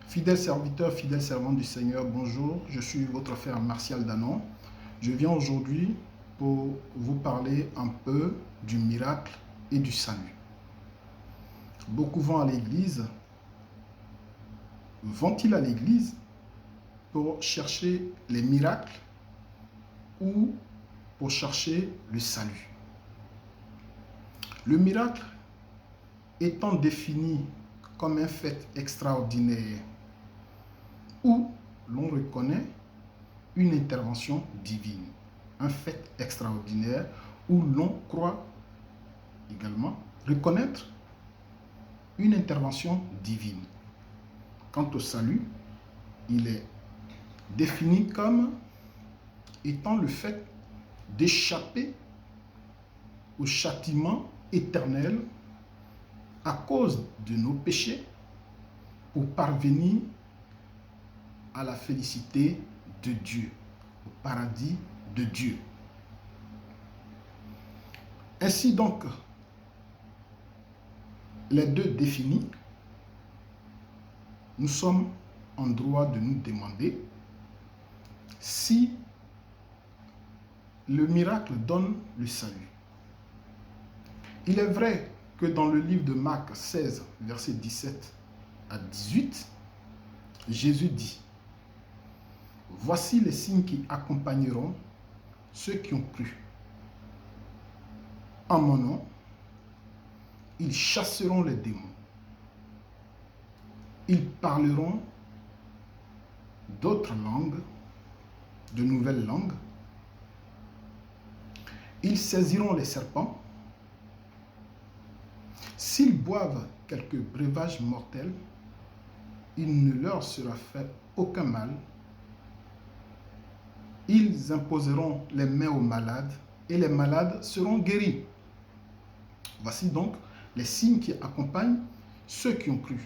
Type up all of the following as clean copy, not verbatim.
Fidèles serviteurs, fidèles servants du Seigneur, bonjour. Je suis votre frère Martial Danon. Je viens aujourd'hui pour vous parler un peu du miracle et du salut. Beaucoup vont à l'église. Vont-ils à l'église pour chercher les miracles ou pour chercher le salut? Le miracle étant défini comme un fait extraordinaire où l'on reconnaît une intervention divine, un fait extraordinaire où l'on croit également reconnaître une intervention divine. Quant au salut, il est défini comme étant le fait d'échapper au châtiment éternel à cause de nos péchés pour parvenir à la félicité de Dieu, au paradis de Dieu. Ainsi donc, les deux définis, nous sommes en droit de nous demander si le miracle donne le salut. Il est vrai que dans le livre de Marc 16, versets 17 à 18, Jésus dit: « Voici les signes qui accompagneront ceux qui ont cru. En mon nom, ils chasseront les démons. Ils parleront d'autres langues, de nouvelles langues. Ils saisiront les serpents. S'ils boivent quelques breuvages mortels, il ne leur sera fait aucun mal. Ils imposeront les mains aux malades et les malades seront guéris. » Voici donc les signes qui accompagnent ceux qui ont cru.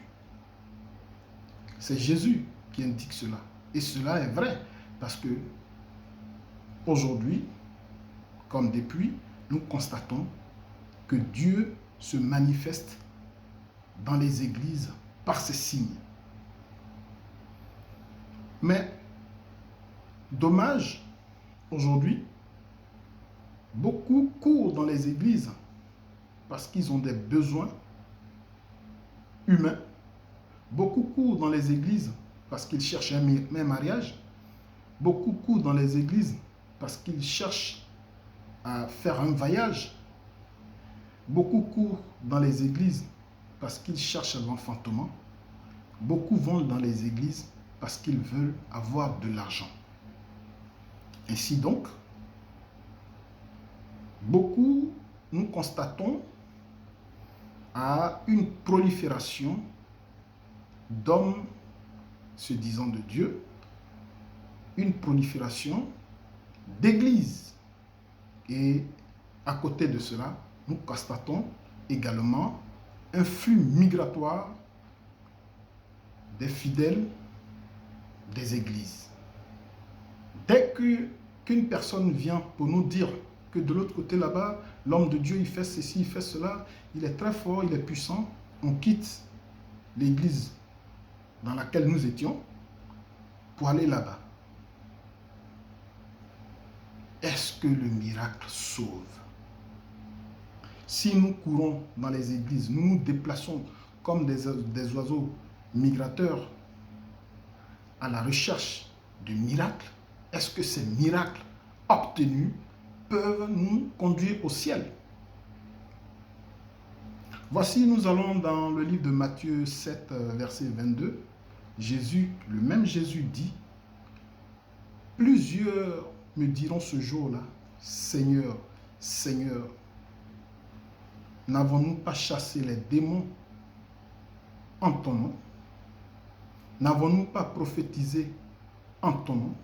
C'est Jésus qui indique cela. Et cela est vrai parce que aujourd'hui, comme depuis, nous constatons que Dieu se manifeste dans les églises par ces signes. Mais dommage, aujourd'hui, beaucoup courent dans les églises parce qu'ils ont des besoins humains. Beaucoup courent dans les églises parce qu'ils cherchent un mariage. Beaucoup courent dans les églises parce qu'ils cherchent à faire un voyage. Beaucoup courent dans les églises parce qu'ils cherchent l'enfantement. Beaucoup vont dans les églises parce qu'ils veulent avoir de l'argent. Ainsi donc, beaucoup, nous constatons, à une prolifération d'hommes se disant de Dieu, une prolifération d'églises. Et à côté de cela, nous constatons également un flux migratoire des fidèles des églises. Dès qu'une personne vient pour nous dire que de l'autre côté là-bas, l'homme de Dieu, il fait ceci, il fait cela, il est très fort, il est puissant, on quitte l'église dans laquelle nous étions pour aller là-bas. Est-ce que le miracle sauve? Si nous courons dans les églises, nous nous déplaçons comme des oiseaux migrateurs à la recherche de miracles, est-ce que ces miracles obtenus peuvent nous conduire au ciel? Voici, nous allons dans le livre de Matthieu 7, verset 22. Jésus, le même Jésus dit: « Plusieurs me diront ce jour-là: Seigneur, Seigneur, n'avons-nous pas chassé les démons en ton nom? N'avons-nous pas prophétisé en ton nom?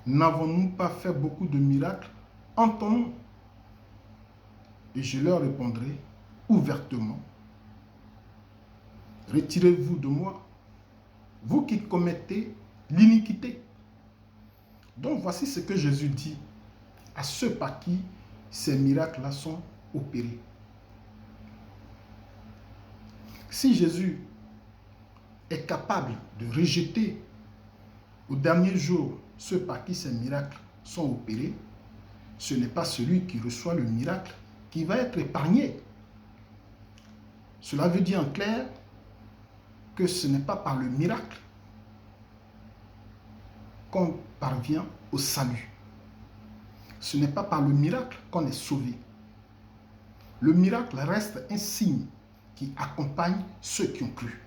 N'avons-nous pas fait beaucoup de miracles en ton nom? » Et je leur répondrai ouvertement: « Retirez-vous de moi, vous qui commettez l'iniquité. » Donc voici ce que Jésus dit à ceux par qui ces miracles-là sont opérés. Si Jésus est capable de rejeter au dernier jour ceux par qui ces miracles sont opérés, ce n'est pas celui qui reçoit le miracle qui va être épargné. Cela veut dire en clair que ce n'est pas par le miracle qu'on parvient au salut. Ce n'est pas par le miracle qu'on est sauvé. Le miracle reste un signe qui accompagne ceux qui ont cru.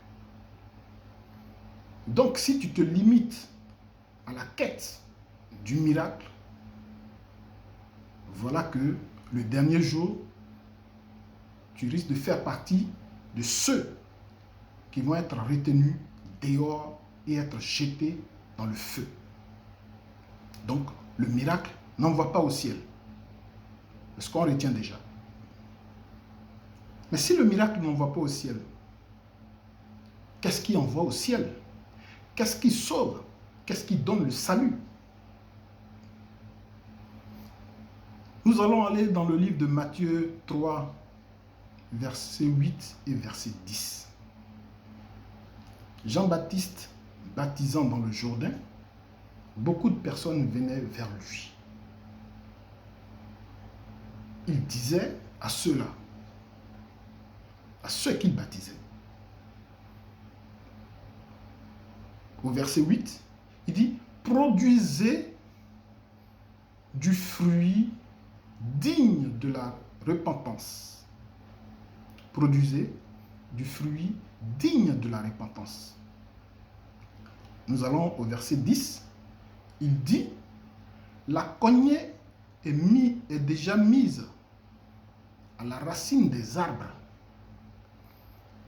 Donc, si tu te limites à la quête du miracle, voilà que le dernier jour, tu risques de faire partie de ceux qui vont être retenus dehors et être jetés dans le feu. Donc, le miracle n'envoie pas au ciel. C'est ce qu'on retient déjà. Mais si le miracle n'envoie pas au ciel, qu'est-ce qui envoie au ciel? Qu'est-ce qui sauve? Qu'est-ce qui donne le salut? Nous allons aller dans le livre de Matthieu 3, verset 8 et verset 10. Jean-Baptiste baptisant dans le Jourdain, beaucoup de personnes venaient vers lui. Il disait à ceux-là, à ceux qu'il baptisait. Au verset 8, il dit, produisez du fruit digne de la repentance. Produisez du fruit digne de la repentance. Nous allons au verset 10. Il dit, la cognée est déjà mise à la racine des arbres.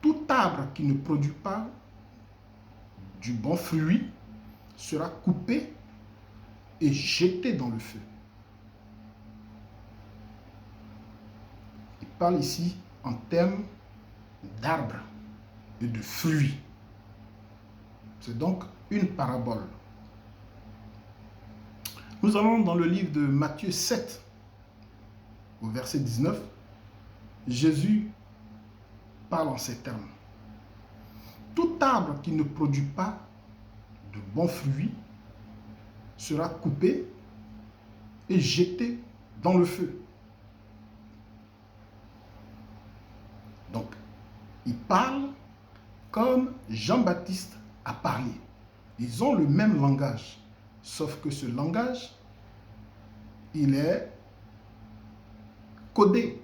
Tout arbre qui ne produit pas du bon fruit sera coupé et jeté dans le feu. Il parle ici en termes d'arbres et de fruits. C'est donc une parabole. Nous allons dans le livre de Matthieu 7, au verset 19. Jésus parle en ces termes. Tout arbre qui ne produit pas de bons fruits sera coupé et jeté dans le feu. Donc, il parle comme Jean-Baptiste a parlé. Ils ont le même langage, sauf que ce langage, il est codé.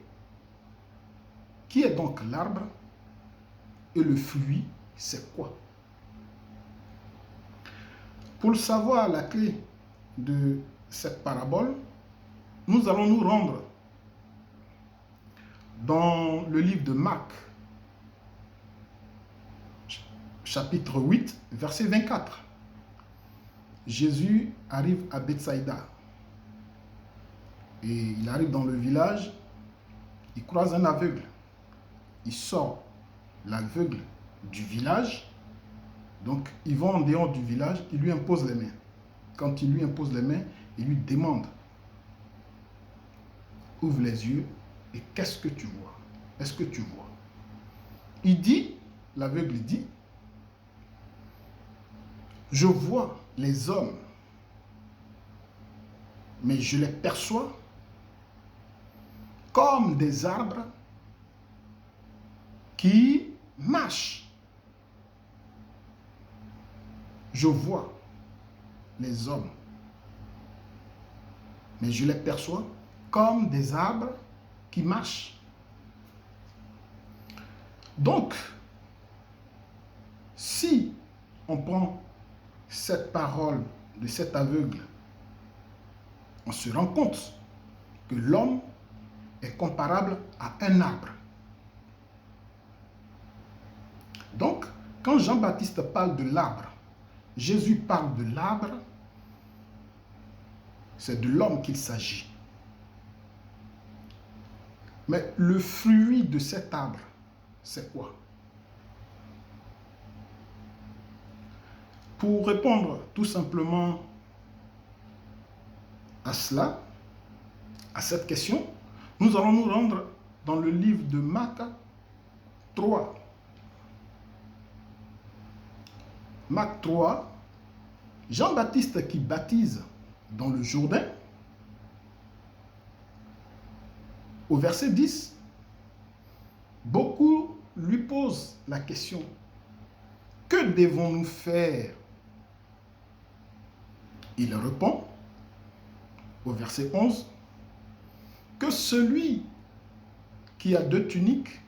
Qui est donc l'arbre et le fruit, c'est quoi? Pour le savoir, la clé de cette parabole, nous allons nous rendre dans le livre de Marc, chapitre 8, verset 24. Jésus arrive à Bethsaïda et il arrive dans le village, il croise un aveugle. Il sort l'aveugle du village, donc ils vont en dehors du village, il lui impose les mains. Quand il lui impose les mains, il lui demande, ouvre les yeux et qu'est-ce que tu vois? Est-ce que tu vois? Il dit, l'aveugle dit, je vois les hommes, mais je les perçois comme des arbres qui marchent. Je vois les hommes, mais je les perçois comme des arbres qui marchent. Donc, si on prend cette parole de cet aveugle, on se rend compte que l'homme est comparable à un arbre. Donc, quand Jean-Baptiste parle de l'arbre, Jésus parle de l'arbre, c'est de l'homme qu'il s'agit. Mais le fruit de cet arbre, c'est quoi? Pour répondre tout simplement à cela, à cette question, nous allons nous rendre dans le livre de Marc 3. Marc 3, Jean-Baptiste qui baptise dans le Jourdain, au verset 10, beaucoup lui posent la question, que devons-nous faire? Il répond, au verset 11, que celui qui a 2 tuniques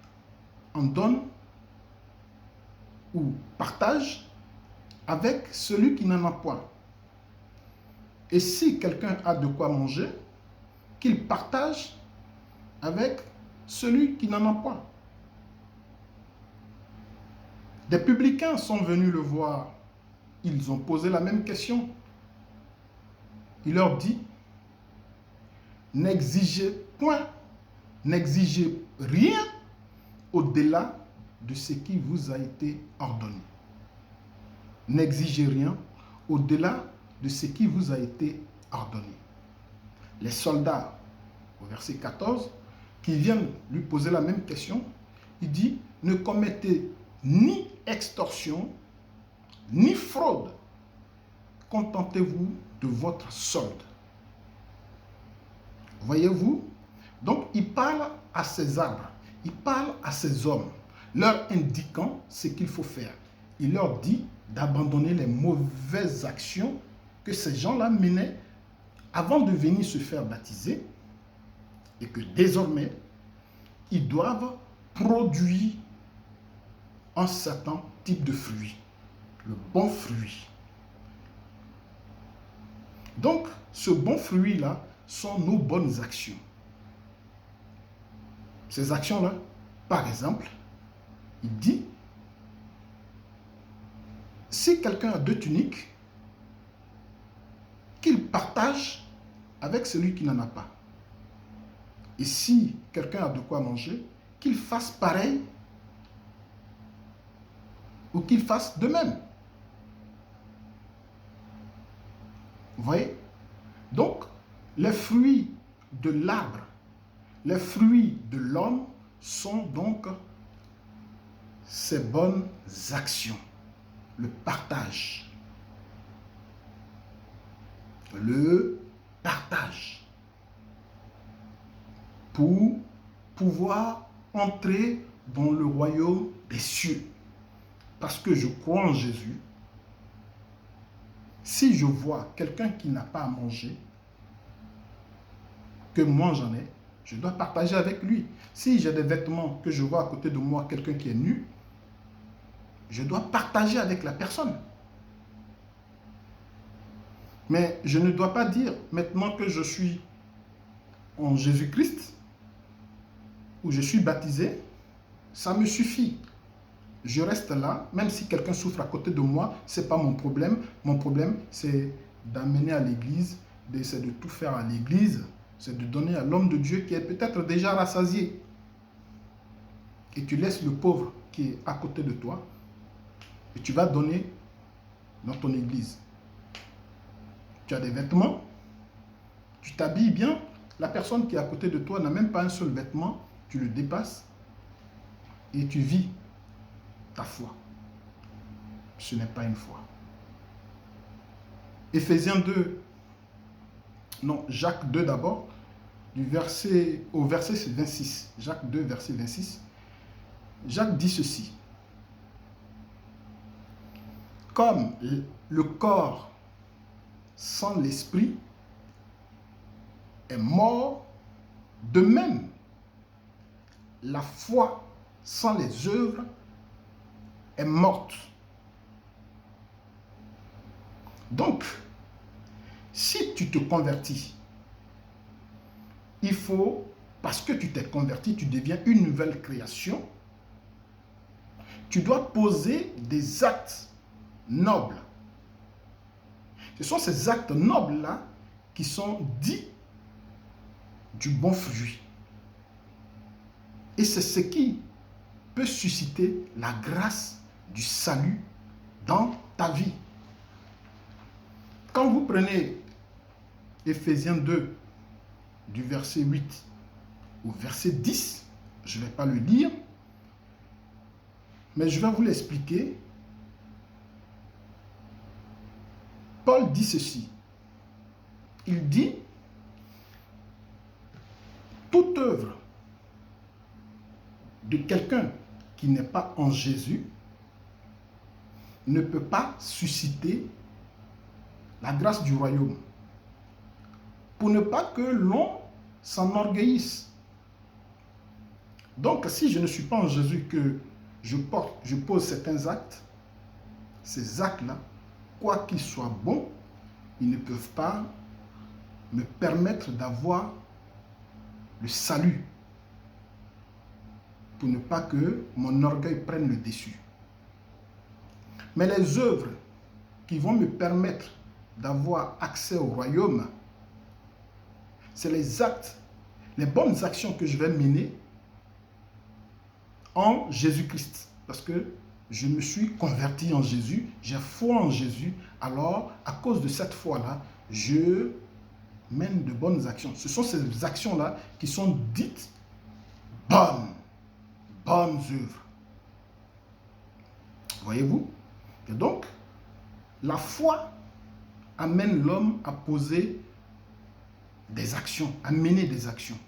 en donne ou partage avec celui qui n'en a point. Et si quelqu'un a de quoi manger, qu'il partage avec celui qui n'en a point. Des publicains sont venus le voir. Ils ont posé la même question. Il leur dit, n'exigez rien au-delà de ce qui vous a été ordonné. N'exigez rien au-delà de ce qui vous a été ordonné. Les soldats, au verset 14, qui viennent lui poser la même question, il dit, ne commettez ni extorsion, ni fraude. Contentez-vous de votre solde. Voyez-vous? Donc, il parle à ces arbres, il parle à ces hommes, leur indiquant ce qu'il faut faire. Il leur dit d'abandonner les mauvaises actions que ces gens-là menaient avant de venir se faire baptiser et que désormais, ils doivent produire un certain type de fruit, le bon fruit. Donc, ce bon fruit-là sont nos bonnes actions. Ces actions-là, par exemple, il dit, si quelqu'un a 2 tuniques, qu'il partage avec celui qui n'en a pas. Et si quelqu'un a de quoi manger, qu'il fasse pareil ou qu'il fasse de même. Vous voyez? Donc, les fruits de l'arbre, les fruits de l'homme sont donc ces bonnes actions. Le partage. Le partage. Pour pouvoir entrer dans le royaume des cieux. Parce que je crois en Jésus. Si je vois quelqu'un qui n'a pas à manger, que moi j'en ai, je dois partager avec lui. Si j'ai des vêtements que je vois à côté de moi, quelqu'un qui est nu, je dois partager avec la personne. Mais je ne dois pas dire, maintenant que je suis en Jésus-Christ, ou je suis baptisé, ça me suffit. Je reste là, même si quelqu'un souffre à côté de moi, ce n'est pas mon problème. Mon problème, c'est d'amener à l'église, c'est de tout faire à l'église, c'est de donner à l'homme de Dieu qui est peut-être déjà rassasié. Et tu laisses le pauvre qui est à côté de toi, et tu vas donner dans ton église. Tu as des vêtements, tu t'habilles bien, la personne qui est à côté de toi n'a même pas un seul vêtement, tu le dépasses et tu vis ta foi. Ce n'est pas une foi. Éphésiens 2, non, Jacques 2 d'abord, au verset 26. Jacques 2, verset 26. Jacques dit ceci. Comme le corps sans l'esprit est mort, de même, la foi sans les œuvres est morte. Donc, si tu te convertis, il faut, parce que tu t'es converti, tu deviens une nouvelle création, tu dois poser des actes nobles. Ce sont ces actes nobles-là qui sont dits du bon fruit. Et c'est ce qui peut susciter la grâce du salut dans ta vie. Quand vous prenez Éphésiens 2, du verset 8 au verset 10, je ne vais pas le lire, mais je vais vous l'expliquer. Paul dit ceci. Il dit, toute œuvre de quelqu'un qui n'est pas en Jésus ne peut pas susciter la grâce du royaume. Pour ne pas que l'on s'enorgueillisse. Donc, si je ne suis pas en Jésus, que je pose certains actes, ces actes-là, quoi qu'ils soient bons, ils ne peuvent pas me permettre d'avoir le salut, pour ne pas que mon orgueil prenne le dessus. Mais les œuvres qui vont me permettre d'avoir accès au royaume, c'est les actes, les bonnes actions que je vais mener en Jésus-Christ. Parce que je me suis converti en Jésus, j'ai foi en Jésus, alors à cause de cette foi-là, je mène de bonnes actions. Ce sont ces actions-là qui sont dites bonnes œuvres. Voyez-vous? Et donc, la foi amène l'homme à poser des actions, à mener des actions.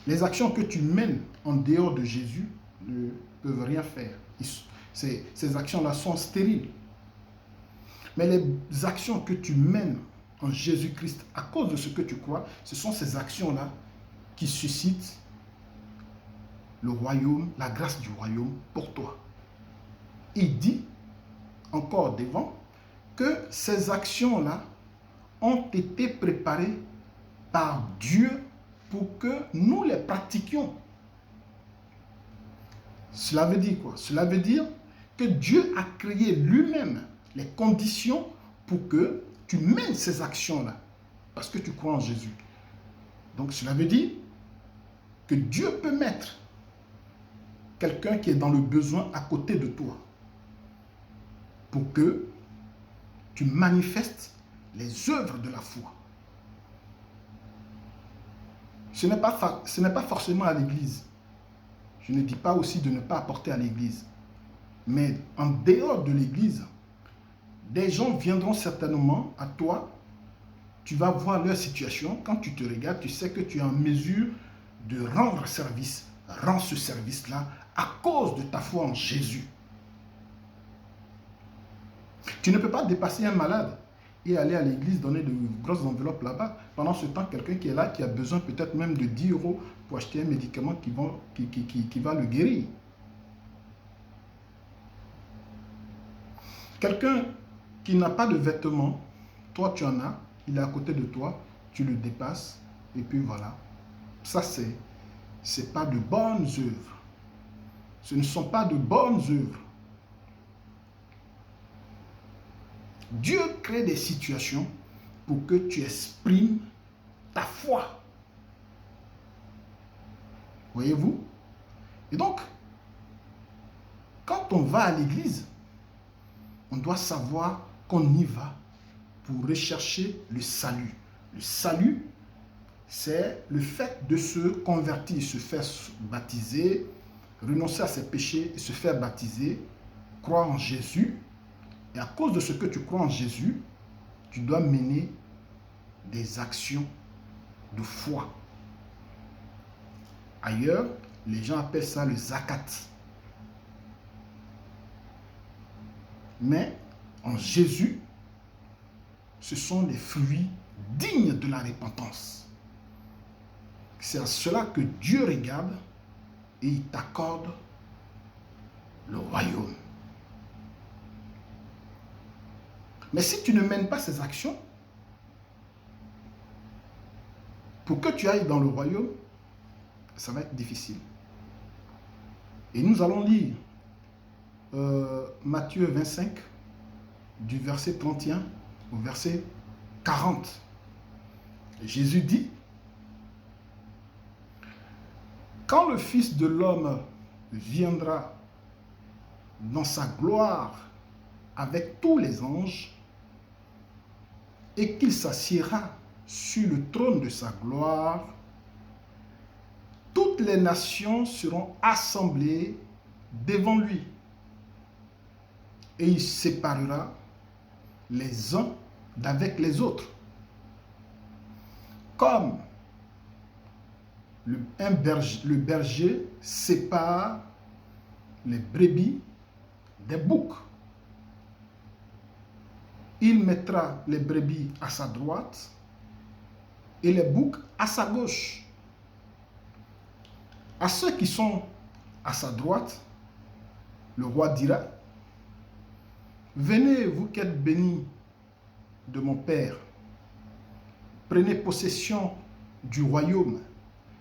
Les actions que tu mènes en dehors de Jésus ne peuvent rien faire. Ces actions-là sont stériles. Mais les actions que tu mènes en Jésus-Christ à cause de ce que tu crois, ce sont ces actions-là qui suscitent le royaume, la grâce du royaume pour toi. Il dit encore devant que ces actions-là ont été préparées par Dieu pour que nous les pratiquions. Cela veut dire quoi? Cela veut dire que Dieu a créé lui-même les conditions pour que tu mènes ces actions-là, parce que tu crois en Jésus. Donc cela veut dire que Dieu peut mettre quelqu'un qui est dans le besoin à côté de toi, pour que tu manifestes les œuvres de la foi. Ce n'est pas forcément à l'église. Je ne dis pas aussi de ne pas apporter à l'église. Mais en dehors de l'église, des gens viendront certainement à toi. Tu vas voir leur situation. Quand tu te regardes, tu sais que tu es en mesure de rendre service. Rends ce service-là à cause de ta foi en Jésus. Tu ne peux pas dépasser un malade et aller à l'église donner de grosses enveloppes là-bas. Pendant ce temps, quelqu'un qui est là, qui a besoin peut-être même de 10 € pour acheter un médicament qui va le guérir. Quelqu'un qui n'a pas de vêtements, toi tu en as, il est à côté de toi, tu le dépasses, et puis voilà. Ça, c'est pas de bonnes œuvres. Ce ne sont pas de bonnes œuvres. Dieu crée des situations pour que tu exprimes ta foi. Voyez-vous? Et donc, quand on va à l'église, on doit savoir qu'on y va pour rechercher le salut. Le salut, c'est le fait de se convertir, se faire baptiser, renoncer à ses péchés et se faire baptiser, croire en Jésus. Et à cause de ce que tu crois en Jésus, tu dois mener des actions de foi. Ailleurs, les gens appellent ça le zakat. Mais en Jésus, ce sont des fruits dignes de la repentance. C'est à cela que Dieu regarde et il t'accorde le royaume. Mais si tu ne mènes pas ces actions, pour que tu ailles dans le royaume, ça va être difficile. Et nous allons lire Matthieu 25, du verset 31 au verset 40. Jésus dit, « Quand le Fils de l'homme viendra dans sa gloire avec tous les anges, et qu'il s'assiera sur le trône de sa gloire, toutes les nations seront assemblées devant lui. Et il séparera les uns d'avec les autres. Comme le berger sépare les brebis des boucs. Il mettra les brebis à sa droite et les boucs à sa gauche. À ceux qui sont à sa droite, le roi dira, venez, vous qui êtes bénis de mon Père, prenez possession du royaume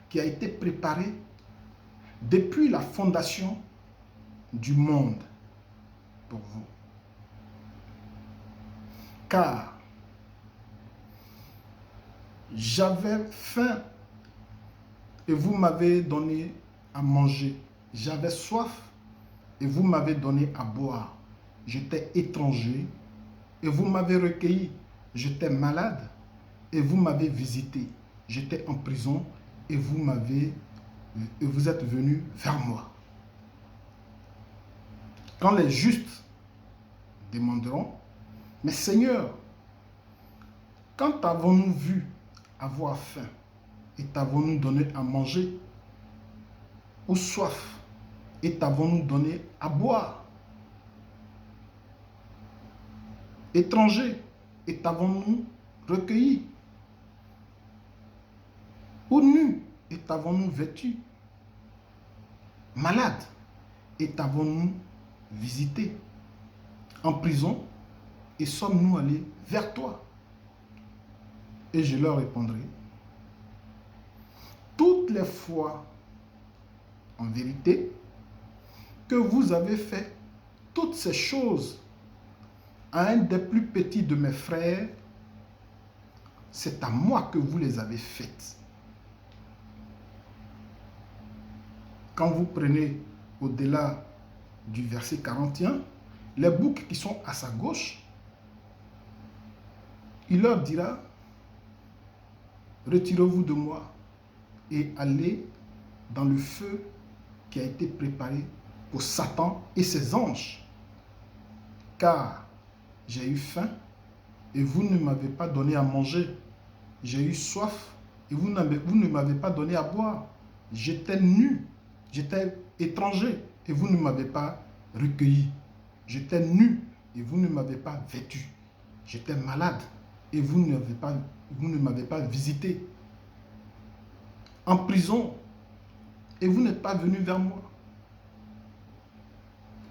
qui a été préparé depuis la fondation du monde pour vous. Car j'avais faim et vous m'avez donné à manger. J'avais soif et vous m'avez donné à boire. J'étais étranger et vous m'avez recueilli. J'étais malade et vous m'avez visité. J'étais en prison et vous êtes venus vers moi. Quand les justes demanderont, mais Seigneur, quand avons-nous vu avoir faim et t'avons-nous donné à manger, ou soif et t'avons-nous donné à boire? Étranger et t'avons-nous recueilli? Ou nu et t'avons-nous vêtu? Malade et t'avons-nous visité? En prison et sommes-nous allés vers toi? Et je leur répondrai, toutes les fois, en vérité, que vous avez fait toutes ces choses à un des plus petits de mes frères, c'est à moi que vous les avez faites. Quand vous prenez au-delà du verset 41, les boucs qui sont à sa gauche, il leur dira, retirez-vous de moi et allez dans le feu qui a été préparé pour Satan et ses anges. Car j'ai eu faim et vous ne m'avez pas donné à manger. J'ai eu soif et vous ne m'avez pas donné à boire. J'étais nu, j'étais étranger et vous ne m'avez pas recueilli. J'étais nu et vous ne m'avez pas vêtu. J'étais malade et vous ne m'avez pas visité. En prison et vous n'êtes pas venu vers moi.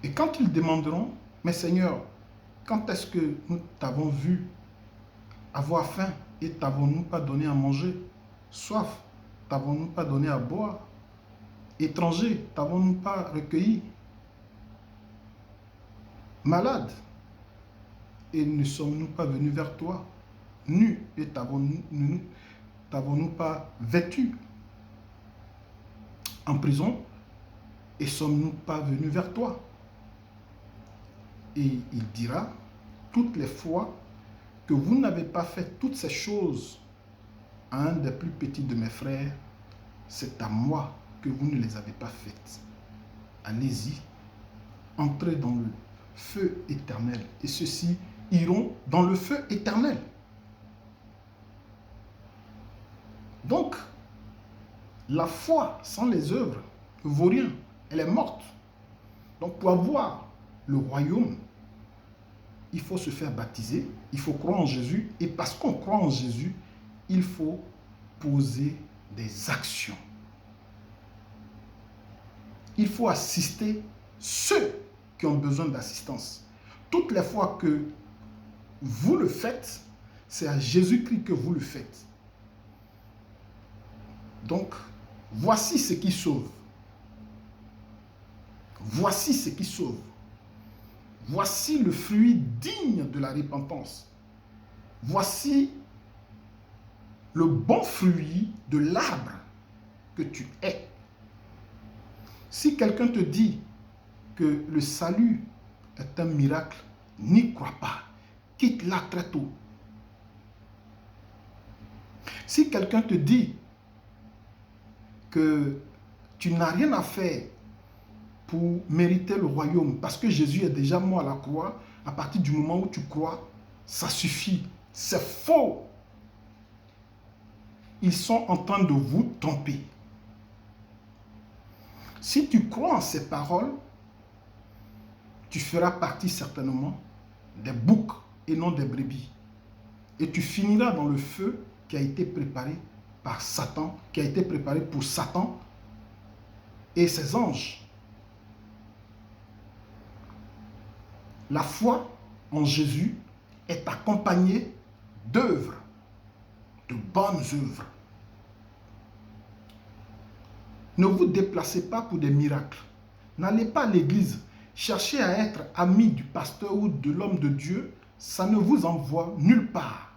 Et quand ils demanderont, mais Seigneur, quand est-ce que nous t'avons vu avoir faim et t'avons-nous pas donné à manger? Soif, t'avons-nous pas donné à boire? Étranger, t'avons-nous pas recueilli? Malade, et ne sommes-nous pas venus vers toi? Nus, et t'avons-nous pas vêtus? En prison, et sommes-nous pas venus vers toi? Et il dira, toutes les fois que vous n'avez pas fait toutes ces choses à un des plus petits de mes frères, c'est à moi que vous ne les avez pas faites. Allez-y, entrez dans le feu éternel, et ceux-ci iront dans le feu éternel. Donc, la foi sans les œuvres ne vaut rien, elle est morte. Donc, pour avoir le royaume, il faut se faire baptiser, il faut croire en Jésus, et parce qu'on croit en Jésus, il faut poser des actions. Il faut assister ceux qui ont besoin d'assistance. Toutes les fois que vous le faites, c'est à Jésus-Christ que vous le faites. Donc, voici ce qui sauve. Voici ce qui sauve. Voici le fruit digne de la repentance. Voici le bon fruit de l'arbre que tu es. Si quelqu'un te dit que le salut est un miracle, n'y crois pas. Quitte-la très tôt. Si quelqu'un te dit que tu n'as rien à faire pour mériter le royaume, parce que Jésus est déjà mort à la croix, à partir du moment où tu crois, Ça suffit. C'est faux. Ils sont en train de vous tromper. Si tu crois en ces paroles, tu feras partie certainement des boucs et non des brebis. Et tu finiras dans le feu qui a été préparé par Satan, qui a été préparé pour Satan et ses anges. La foi en Jésus est accompagnée d'œuvres, de bonnes œuvres. Ne vous déplacez pas pour des miracles. N'allez pas à l'église. Chercher à être ami du pasteur ou de l'homme de Dieu, ça ne vous envoie nulle part.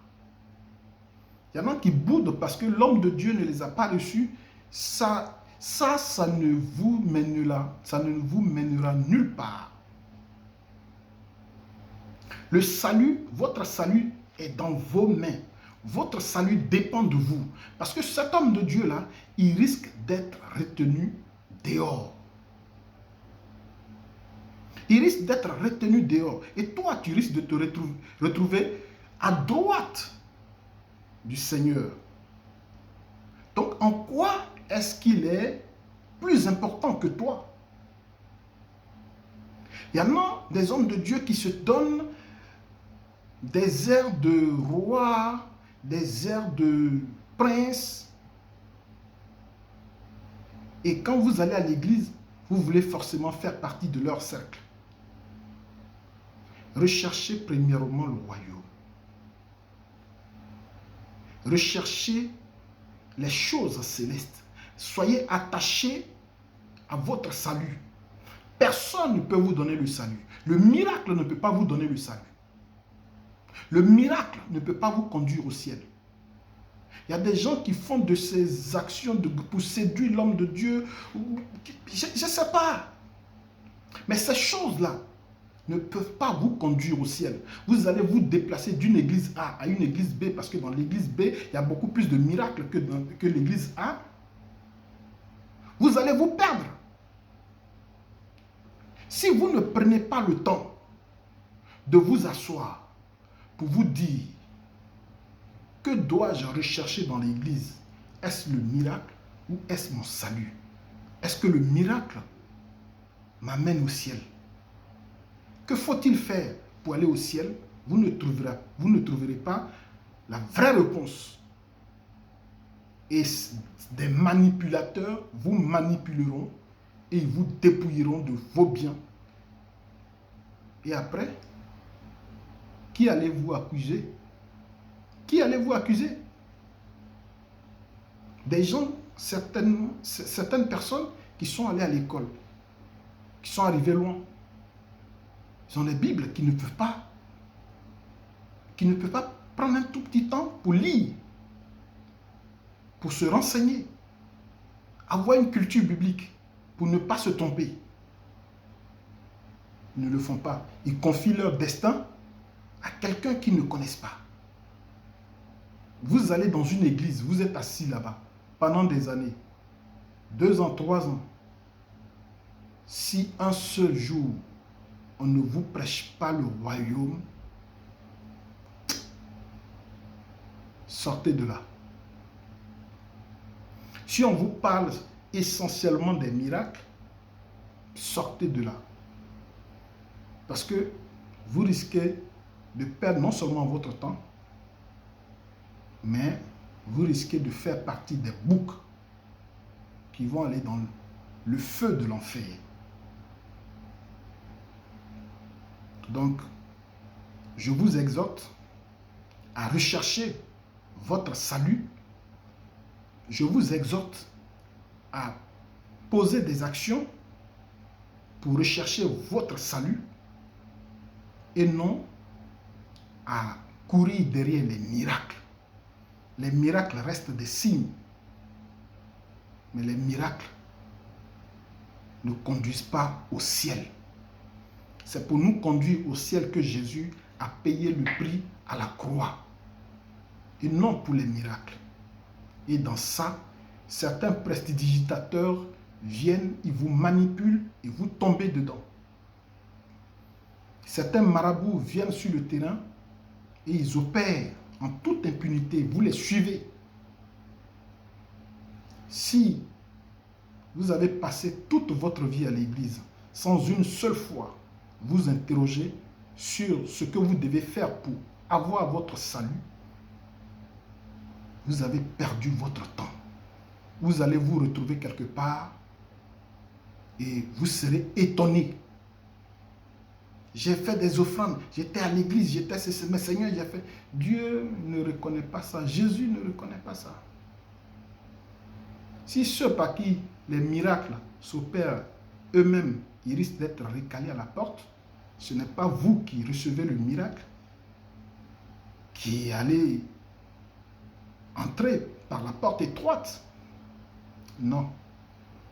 Il y en a qui boudent parce que l'homme de Dieu ne les a pas reçus. Ça ne vous mènera nulle part. Le salut, votre salut est dans vos mains. Votre salut dépend de vous. Parce que cet homme de Dieu-là, il risque d'être retenu dehors. Il risque d'être retenu dehors. Et toi, tu risques de te retrouver à droite du Seigneur. Donc, en quoi est-ce qu'il est plus important que toi? Il y en a des hommes de Dieu qui se donnent des airs de roi, des airs de prince. Et quand vous allez à l'église, vous voulez forcément faire partie de leur cercle. Recherchez premièrement le royaume. Recherchez les choses célestes. Soyez attachés à votre salut. Personne ne peut vous donner le salut. Le miracle ne peut pas vous donner le salut. Le miracle ne peut pas vous conduire au ciel. Il y a des gens qui font de ces actions pour séduire l'homme de Dieu. Je ne sais pas. Mais ces choses-là ne peuvent pas vous conduire au ciel. Vous allez vous déplacer d'une église A à une église B parce que dans l'église B, il y a beaucoup plus de miracles que l'église A. Vous allez vous perdre. Si vous ne prenez pas le temps de vous asseoir pour vous dire que dois-je rechercher dans l'église? Est-ce le miracle ou est-ce mon salut? Est-ce que le miracle m'amène au ciel? Que faut-il faire pour aller au ciel? Vous ne trouverez pas la vraie réponse. Et des manipulateurs vous manipuleront et ils vous dépouilleront de vos biens. Et après, qui allez-vous accuser? Qui allez-vous accuser? Des gens, certaines personnes qui sont allées à l'école, qui sont arrivées loin. Ils ont des Bibles qui ne peuvent pas prendre un tout petit temps pour lire, pour se renseigner, avoir une culture biblique, pour ne pas se tromper. Ils ne le font pas. Ils confient leur destin à quelqu'un qu'ils ne connaissent pas. Vous allez dans une église, vous êtes assis là-bas pendant des années, 2 ans, 3 ans. Si un seul jour, on ne vous prêche pas le royaume, sortez de là. Si on vous parle essentiellement des miracles, sortez de là. Parce que vous risquez de perdre non seulement votre temps, mais vous risquez de faire partie des boucs qui vont aller dans le feu de l'enfer. Donc, je vous exhorte à rechercher votre salut. Je vous exhorte à poser des actions pour rechercher votre salut et non à courir derrière les miracles. Les miracles restent des signes, mais les miracles ne conduisent pas au ciel. C'est pour nous conduire au ciel que Jésus a payé le prix à la croix, et non pour les miracles. Et dans ça, certains prestidigitateurs viennent, ils vous manipulent et vous tombez dedans. Certains marabouts viennent sur le terrain, et ils opèrent en toute impunité. Vous les suivez. Si vous avez passé toute votre vie à l'église sans une seule fois vous interroger sur ce que vous devez faire pour avoir votre salut, vous avez perdu votre temps. Vous allez vous retrouver quelque part et vous serez étonné. J'ai fait des offrandes, j'étais à l'église, j'étais mais Seigneur, j'ai fait. Dieu ne reconnaît pas ça, Jésus ne reconnaît pas ça. Si ceux par qui les miracles s'opèrent eux-mêmes, ils risquent d'être recalés à la porte, ce n'est pas vous qui recevez le miracle, qui allez entrer par la porte étroite. Non.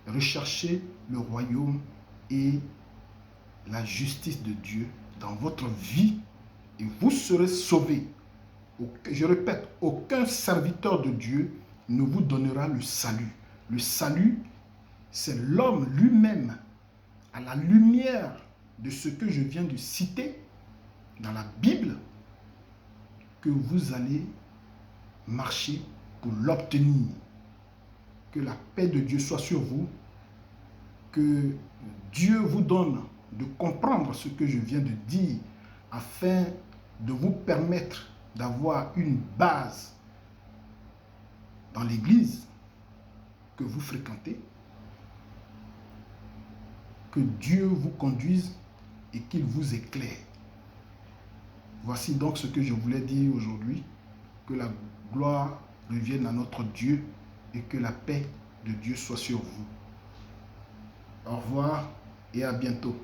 Recherchez le royaume et la justice de Dieu dans votre vie et vous serez sauvés. Je répète, aucun serviteur de Dieu ne vous donnera le salut. Le salut, c'est l'homme lui-même, à la lumière de ce que je viens de citer dans la Bible, que vous allez marcher pour l'obtenir. Que la paix de Dieu soit sur vous, que Dieu vous donne de comprendre ce que je viens de dire afin de vous permettre d'avoir une base dans l'église que vous fréquentez, que Dieu vous conduise et qu'il vous éclaire. Voici donc ce que je voulais dire aujourd'hui, que la gloire revienne à notre Dieu et que la paix de Dieu soit sur vous. Au revoir et à bientôt.